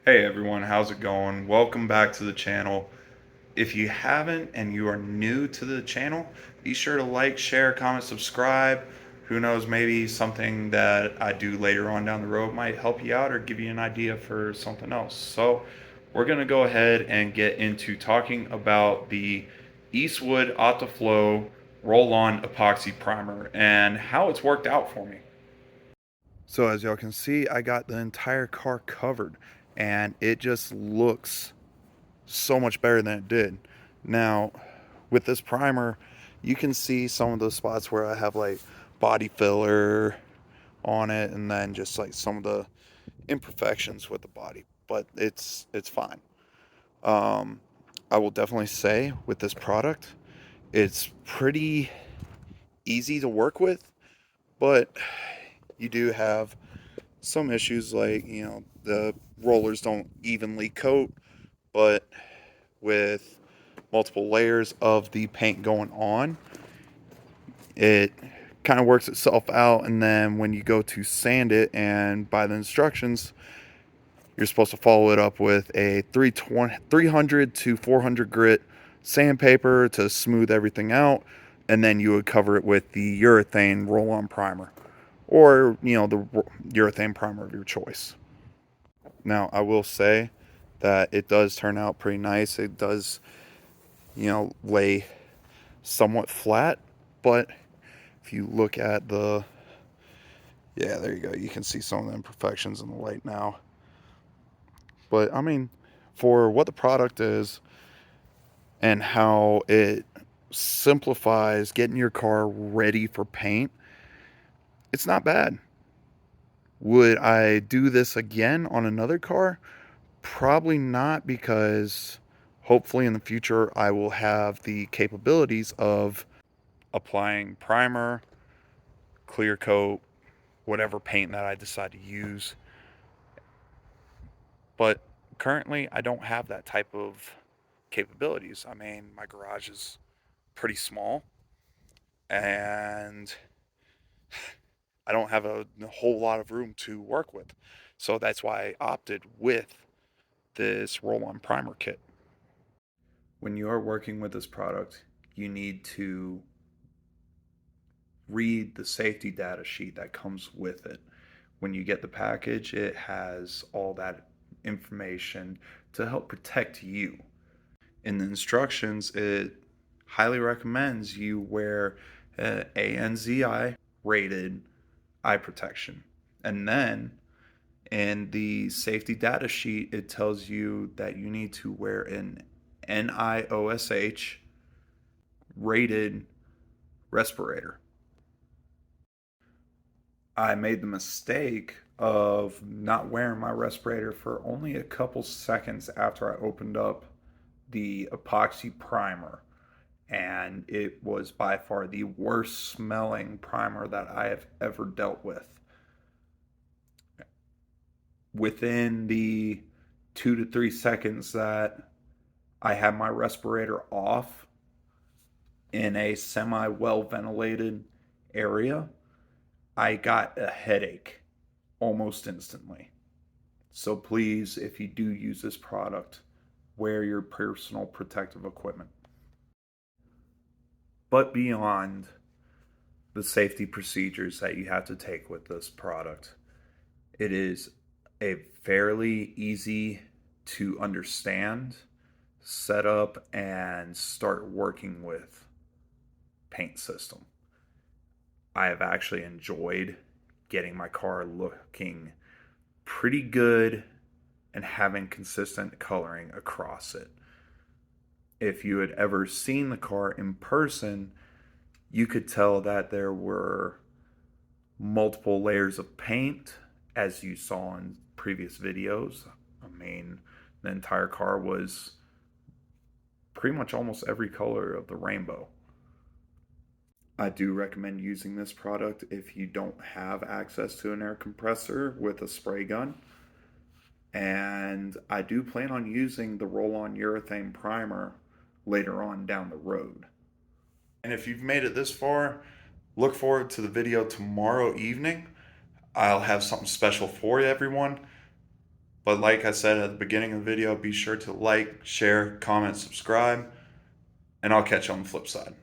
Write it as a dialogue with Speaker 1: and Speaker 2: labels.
Speaker 1: Hey everyone, how's it going? Welcome back to the channel. If you haven't and you are new to the channel, be sure to like, share, comment, subscribe. Who knows, maybe something that I do later on down the road might help you out or give you an idea for something else. So we're going to go ahead and get into talking about the Eastwood Optiflow roll-on epoxy primer and how it's worked out for me. So as y'all can see, I got the entire car covered and it just looks so much better than it did. Now, with this primer, you can see some of the spots where I have like body filler on it and then just like some of the imperfections with the body, but it's fine. Um, I will definitely say with this product, it's pretty easy to work with, but you do have some issues like, the rollers don't evenly coat, but with multiple layers of the paint going on, it kind of works itself out. And then when you go to sand it, and by the instructions, you're supposed to follow it up with a 300 to 400 grit sandpaper to smooth everything out, and then you would cover it with the urethane roll-on primer, or the urethane primer of your choice. Now, I will say that it does turn out pretty nice. It does, lay somewhat flat, but if you look at yeah, there you go. You can see some of the imperfections in the light now. But I mean, for what the product is and how it simplifies getting your car ready for paint, it's not bad. Would I do this again on another car? Probably not, because hopefully in the future I will have the capabilities of applying primer, clear coat, whatever paint that I decide to use. But currently I don't have that type of capabilities. I mean, my garage is pretty small and I don't have a whole lot of room to work with. So that's why I opted with this roll-on primer kit. When you are working with this product, you need to read the safety data sheet that comes with it. When you get the package, it has all that information to help protect you. In the instructions, it highly recommends you wear ANZI rated eye protection. And then in the safety data sheet, it tells you that you need to wear an NIOSH rated respirator. I made the mistake of not wearing my respirator for only a couple seconds after I opened up the epoxy primer, and it was by far the worst smelling primer that I have ever dealt with. Within the 2 to 3 seconds that I had my respirator off in a semi well ventilated area, I got a headache almost instantly. So please, if you do use this product, wear your personal protective equipment. But beyond the safety procedures that you have to take with this product, it is a fairly easy to understand, set up, and start working with paint system. I have actually enjoyed getting my car looking pretty good and having consistent coloring across it. If you had ever seen the car in person, you could tell that there were multiple layers of paint, as you saw in previous videos. I mean, the entire car was pretty much almost every color of the rainbow. I do recommend using this product if you don't have access to an air compressor with a spray gun. And I do plan on using the roll-on urethane primer later on down the road. And if you've made it this far, look forward to the video tomorrow evening. I'll have something special for you, everyone. But like I said at the beginning of the video, be sure to like, share, comment, subscribe, and I'll catch you on the flip side.